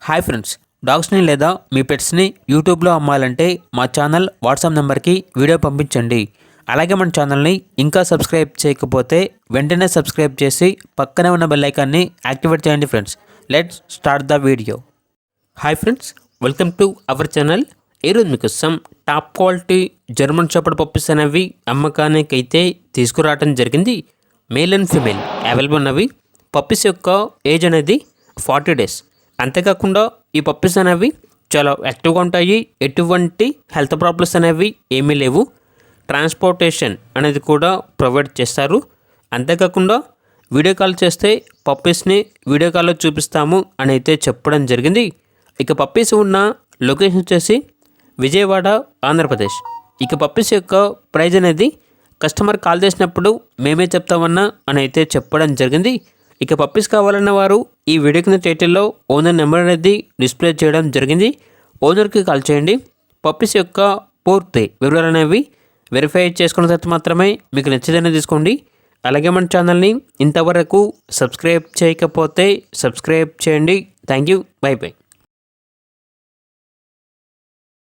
Hi friends, డాగ్స్ని లేదా మీ పెట్స్ని యూట్యూబ్లో అమ్మాలంటే మా ఛానల్ వాట్సాప్ నెంబర్కి వీడియో పంపించండి. అలాగే మన ఛానల్ని ఇంకా సబ్స్క్రైబ్ చేయకపోతే వెంటనే సబ్స్క్రైబ్ చేసి పక్కనే ఉన్న బెల్ ఐకాన్ని యాక్టివేట్ చేయండి friends. Let's start the video. Hi friends, welcome to our channel. ఈరోజు మీకోసం top quality German shepherd puppies అనేవి అమ్మకానికి అయితే తీసుకురావడం జరిగింది. మేల్ అండ్ ఫీమేల్ అవైలబుల్ ఉన్నవి. పప్పీస్ యొక్క ఏజ్ అనేది 40 days. అంతేకాకుండా ఈ పప్పీస్ అనేవి చాలా యాక్టివ్గా ఉంటాయి. ఎటువంటి హెల్త్ ప్రాబ్లమ్స్ అనేవి ఏమీ లేవు. ట్రాన్స్పోర్టేషన్ అనేది కూడా ప్రొవైడ్ చేస్తారు. అంతేకాకుండా వీడియో కాల్ చేస్తే పప్పీస్ని వీడియో కాల్లో చూపిస్తాము అని అయితే చెప్పడం జరిగింది. ఇక పప్పీస్ ఉన్న లొకేషన్ వచ్చేసి విజయవాడ, ఆంధ్రప్రదేశ్. ఇక పప్పీస్ యొక్క ప్రైజ్ అనేది కస్టమర్ కాల్ చేసినప్పుడు మేమే చెప్తామన్నా అని అయితే చెప్పడం జరిగింది. ఇక పప్పీస్ కావాలన్న వారు ఈ వీడియో కింద టైటిల్లో ఓనర్ నెంబర్ అనేది డిస్ప్లే చేయడం జరిగింది. ఓనర్కి కాల్ చేయండి. పప్పీస్ యొక్క పూర్తి వివరాలు అనేవి వెరిఫై చేసుకున్న తర్వాత మాత్రమే మీకు నచ్చేదని తీసుకోండి. అలాగే మన ఛానల్ని ఇంతవరకు సబ్స్క్రైబ్ చేయకపోతే సబ్స్క్రైబ్ చేయండి. Thank you. By by.